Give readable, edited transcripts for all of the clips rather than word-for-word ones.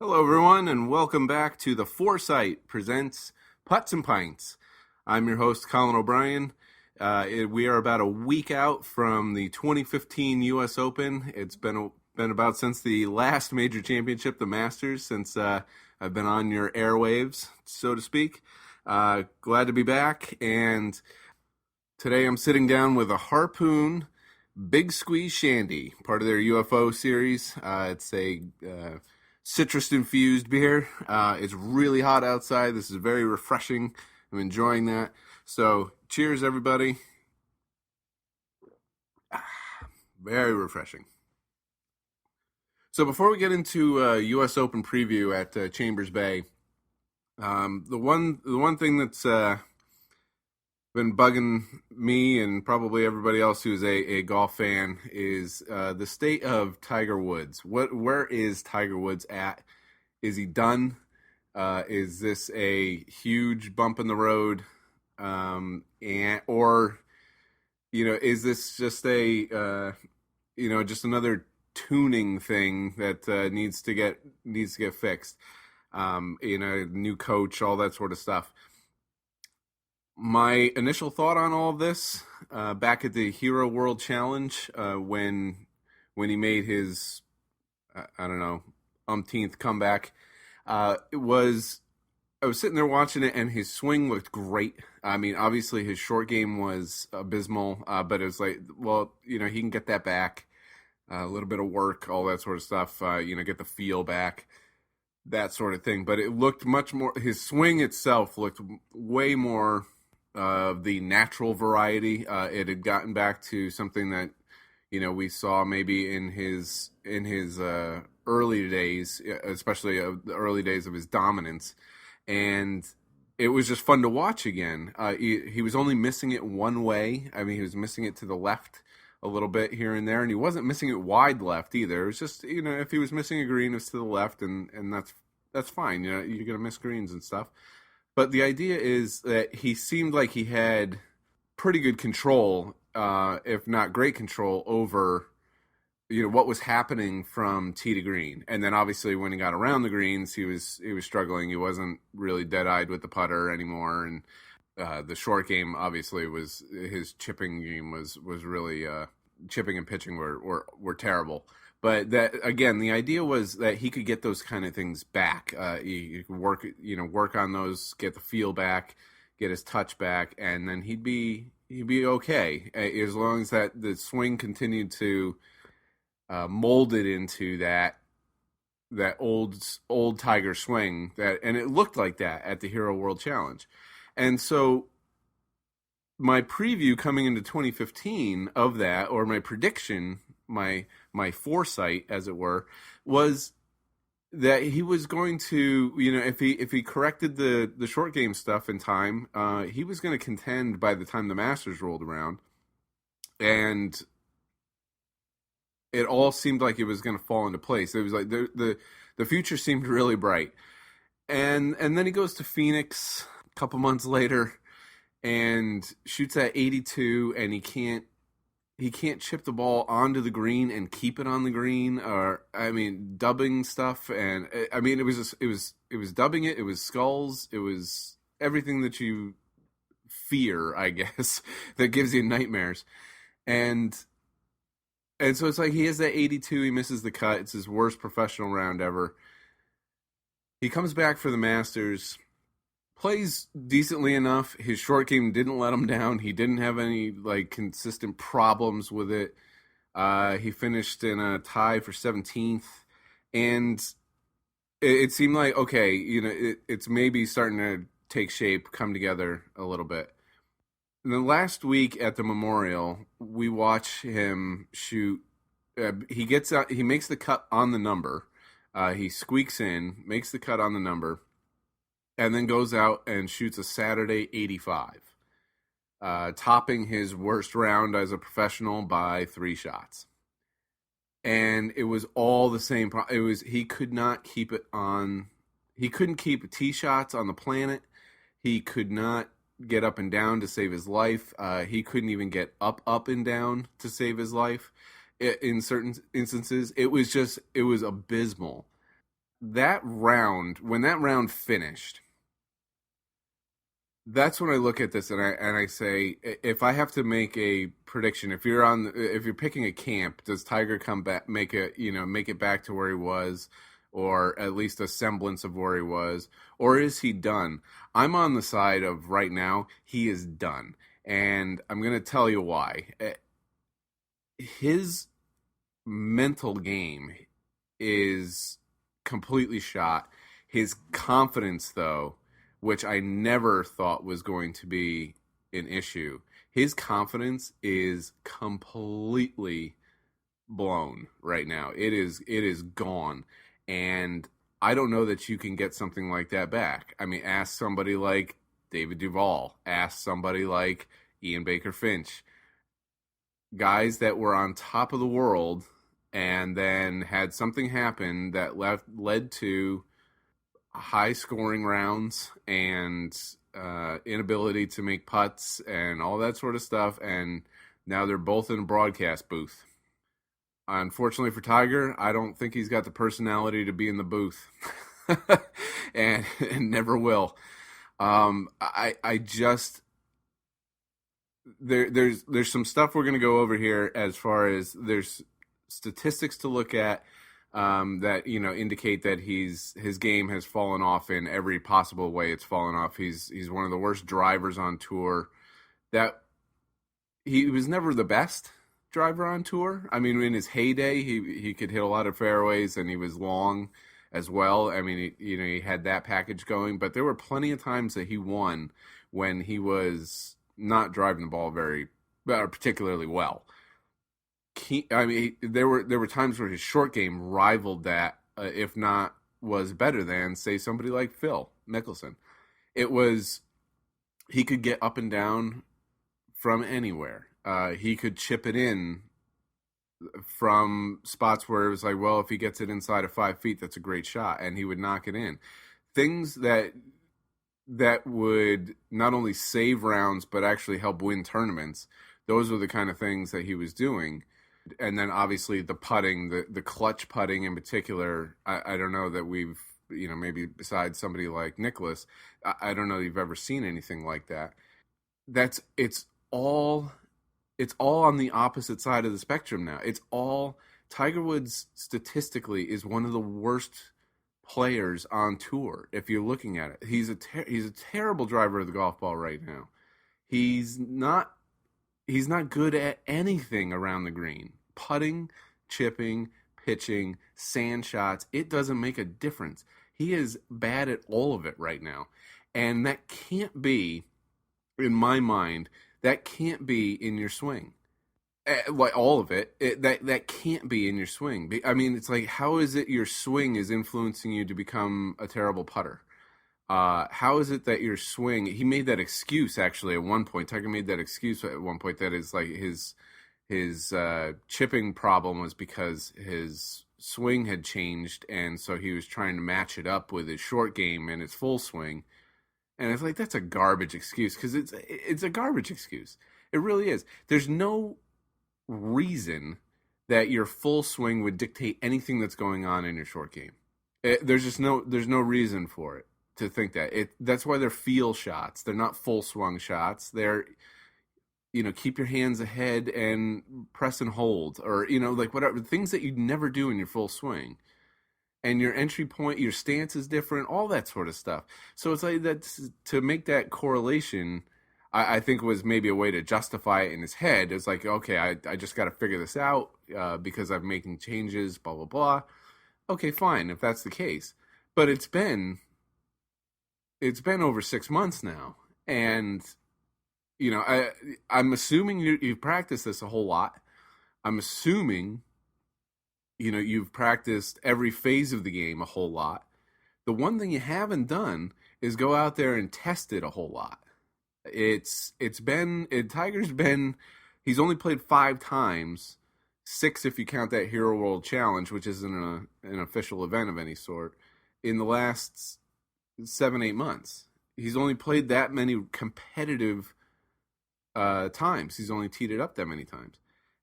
Hello, everyone, and welcome back to the Foresight presents Putts and Pints. I'm your host, Colin O'Brien. We are about a week out from the 2015 U.S. Open. It's been about since the last major championship, the Masters, since I've been on your airwaves, so to speak. Glad to be back, and today I'm sitting down with a Harpoon Big Squeeze Shandy, part of their UFO series. It's a citrus-infused beer. It's really hot outside. This is very refreshing. I'm enjoying that. So, cheers, everybody. Very refreshing. So, before we get into U.S. Open preview at Chambers Bay, the one thing that's been bugging me and probably everybody else who's a golf fan is the state of Tiger Woods. Where is Tiger Woods at? Is he done? Is this a huge bump in the road? Or is this just just another tuning thing that needs to get fixed? New coach, all that sort of stuff. My initial thought on all of this, back at the Hero World Challenge, when he made his, umpteenth comeback, I was sitting there watching it, and his swing looked great. I mean, obviously his short game was abysmal, but it was like, well, he can get that back, a little bit of work, all that sort of stuff, get the feel back, that sort of thing. But it looked much more, his swing itself looked way more the natural variety. It had gotten back to something that we saw maybe in his early days, especially the early days of his dominance, and it was just fun to watch again. He was only missing it one way. I mean, he was missing it to the left a little bit here and there, and he wasn't missing it wide left either. It was just if he was missing a green, it's to the left, and that's fine. You're gonna miss greens and stuff. But the idea is that he seemed like he had pretty good control, if not great control, over what was happening from tee to green. And then obviously when he got around the greens, he was struggling. He wasn't really dead-eyed with the putter anymore. And the short game obviously was his chipping game was really chipping and pitching were terrible. But that again, the idea was that he could get those kind of things back. He could work on those, get the feel back, get his touch back, and then he'd be okay as long as that the swing continued to mold it into that old Tiger swing and it looked like that at the Hero World Challenge. And so my preview coming into 2015 of that, or my prediction, my foresight, as it were, was that he was going to, if he corrected the short game stuff in time, he was going to contend by the time the Masters rolled around, and it all seemed like it was going to fall into place. It was like the future seemed really bright, and then he goes to Phoenix a couple months later and shoots at 82, and he can't chip the ball onto the green and keep it on the green, or dubbing stuff, and it was dubbing it was skulls, it was everything that you fear, I guess, that gives you nightmares, and so it's like he has that 82, he misses the cut, it's his worst professional round ever. He comes back for the Masters, plays decently enough. His short game didn't let him down. He didn't have any consistent problems with it. He finished in a tie for 17th, and it seemed like okay, it's maybe starting to take shape, come together a little bit. And then last week at the Memorial, we watch him shoot. He gets out. He makes the cut on the number. He squeaks in, makes the cut on the number, and then goes out and shoots a Saturday 85, topping his worst round as a professional by 3 shots. And it was all the same. He could not keep it on. He couldn't keep tee shots on the planet. He could not get up and down to save his life. He couldn't even get up and down to save his life. In certain instances, it was abysmal. that round, when that round finished, that's when I look at this and I say, if I have to make a prediction, if you're picking a camp, does Tiger come back, make it back to where he was, or at least a semblance of where he was, or is he done? I'm on the side of right now he is done, and I'm going to tell you why. His mental game is completely shot. His confidence, though, which I never thought was going to be an issue, his confidence is completely blown right now. It is gone, and I don't know that you can get something like that back. I mean, ask somebody like David Duval, ask somebody like Ian Baker Finch, guys that were on top of the world and then had something happen that led to high scoring rounds and inability to make putts and all that sort of stuff, and now they're both in a broadcast booth. Unfortunately for Tiger, I don't think he's got the personality to be in the booth, and never will. I just there's some stuff we're going to go over here as far as there's statistics to look at, that indicate that his game has fallen off in every possible way. It's fallen off. He's one of the worst drivers on tour. That he was never the best driver on tour. I mean, in his heyday, he could hit a lot of fairways and he was long as well. I mean, he had that package going, but there were plenty of times that he won when he was not driving the ball very particularly well. I mean, there were times where his short game rivaled that, if not was better than, say, somebody like Phil Mickelson. It was he could get up and down from anywhere. He could chip it in from spots where it was like, well, if he gets it inside of 5 feet, that's a great shot, and he would knock it in. Things that would not only save rounds but actually help win tournaments. Those were the kind of things that he was doing. And then obviously the putting, the clutch putting in particular, I don't know that we've, maybe besides somebody like Nicholas, I don't know that you've ever seen anything like that. It's all on the opposite side of the spectrum now. It's all Tiger Woods statistically is one of the worst players on tour. If you're looking at it, he's a terrible driver of the golf ball right now. He's not good at anything around the green. Putting, chipping, pitching, sand shots, it doesn't make a difference. He is bad at all of it right now. And that can't be, in my mind, that can't be in your swing. Like all of it, that can't be in your swing. I mean, it's like, how is it your swing is influencing you to become a terrible putter? How is it that your swing? He made that excuse actually at one point. Tiger made that excuse at one point that is like his chipping problem was because his swing had changed, and so he was trying to match it up with his short game and his full swing. And it's like, that's a garbage excuse, because it's a garbage excuse. It really is. There's no reason that your full swing would dictate anything that's going on in your short game. There's no reason for it to think that. That's why they're feel shots. They're not full swung shots. They're, keep your hands ahead and press and hold, or like whatever things that you'd never do in your full swing. And your entry point, your stance is different, all that sort of stuff. So it's like that, to make that correlation, I think was maybe a way to justify it in his head. It's like, okay, I just got to figure this out because I'm making changes, blah, blah, blah. Okay, fine, if that's the case. But it's been over 6 months now. And, I'm assuming you've practiced this a whole lot. I'm assuming you've practiced every phase of the game a whole lot. The one thing you haven't done is go out there and test it a whole lot. Tiger's been, he's only played 5 times, 6 if you count that Hero World Challenge, which isn't an official event of any sort, in the last 7-8 months. He's only played that many competitive times. He's only teed it up that many times.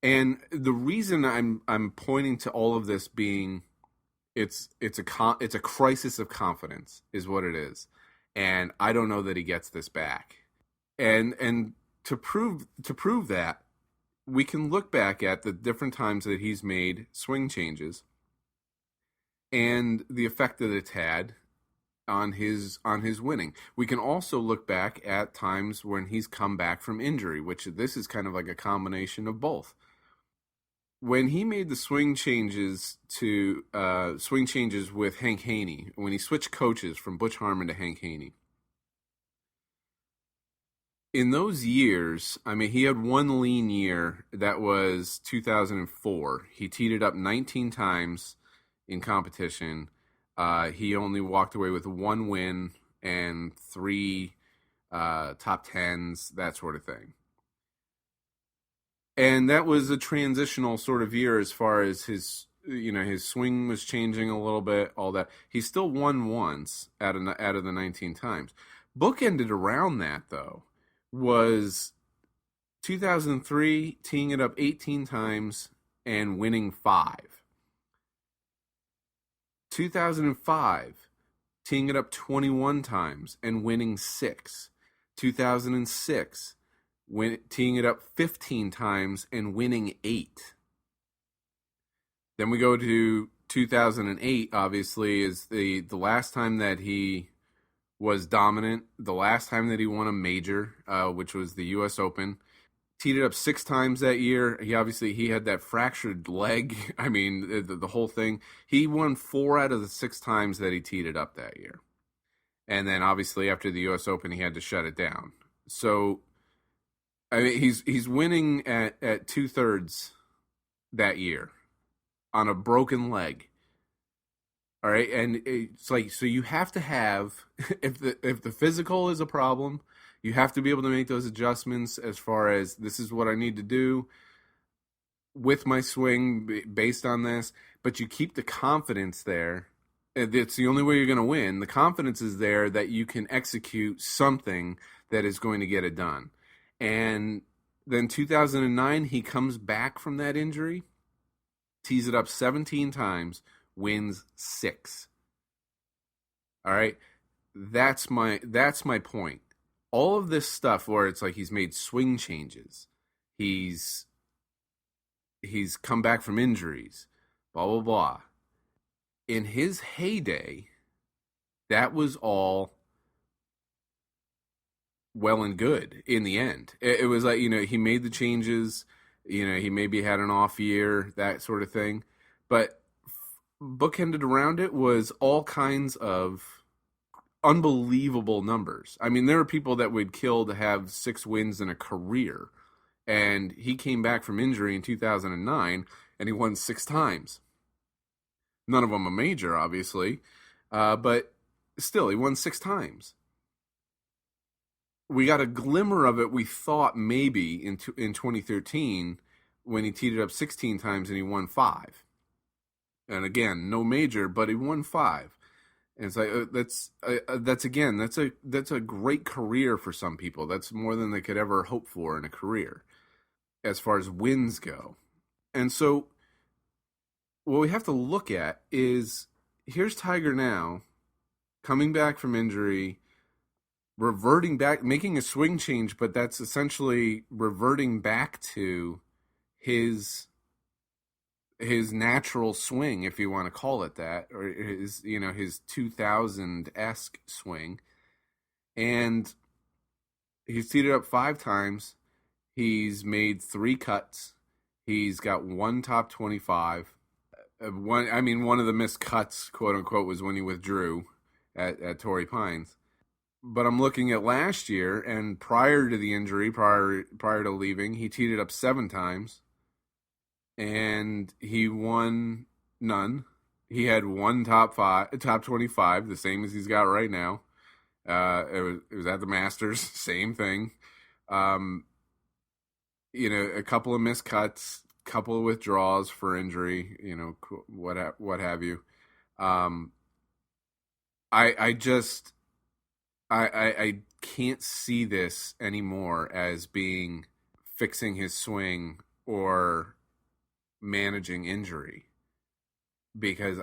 And the reason I'm pointing to all of this being it's a crisis of confidence is what it is, and I don't know that he gets this back. And to prove that, we can look back at the different times that he's made swing changes and the effect that it's had on his winning. We can also look back at times when he's come back from injury, which this is kind of like a combination of both. When he made the swing changes with Hank Haney, when he switched coaches from Butch Harmon to Hank Haney, in those years, I mean, he had one lean year that was 2004. He teed it up 19 times in competition. He only walked away with one win and three top tens, that sort of thing. And that was a transitional sort of year as far as his swing was changing a little bit, all that. He still won once out of the 19 times. Bookended around that, though, was 2003, teeing it up 18 times and winning 5. 2005, teeing it up 21 times and winning 6. 2006, teeing it up 15 times and winning 8. Then we go to 2008, obviously, is the last time that he was dominant, the last time that he won a major, which was the U.S. Open. Teed it up 6 times that year. He had that fractured leg. I mean, the whole thing. He won 4 out of the 6 times that he teed it up that year. And then obviously after the U.S. Open, he had to shut it down. So, I mean, he's winning at 2/3 that year on a broken leg. All right, and it's like, so you have to have, if the physical is a problem, you have to be able to make those adjustments as far as, this is what I need to do with my swing based on this, but you keep the confidence there. It's the only way you're going to win. The confidence is there that you can execute something that is going to get it done. And then 2009, he comes back from that injury, tees it up 17 times, wins 6. All right, that's my point. All of this stuff where it's like he's made swing changes, he's come back from injuries, blah blah blah. In his heyday, that was all well and good. In the end, it was like, he made the changes. He maybe had an off year, that sort of thing, but bookended around it was all kinds of unbelievable numbers. I mean, there are people that would kill to have 6 wins in a career, and he came back from injury in 2009 and he won 6 times. None of them a major, obviously, but still, he won 6 times. We got a glimmer of it, we thought, maybe in 2013 when he teed it up 16 times and he won 5. And again, no major, but he won 5. And it's like, that's a great career for some people. That's more than they could ever hope for in a career, as far as wins go. And so, what we have to look at is, here's Tiger now, coming back from injury, reverting back, making a swing change, but that's essentially reverting back to his natural swing, if you want to call it that, or his 2000-esque swing. And he's teed it up 5 times. He's made 3 cuts. He's got 1 top 25. One of the missed cuts, quote unquote, was when he withdrew at Torrey Pines. But I'm looking at last year, and prior to the injury, prior to leaving, he teed it up 7 times. And he won none. He had 1 top 25, the same as he's got right now. It was at the Masters, same thing. A couple of missed cuts, couple of withdrawals for injury, what have you. I can't see this anymore as being fixing his swing or managing injury, because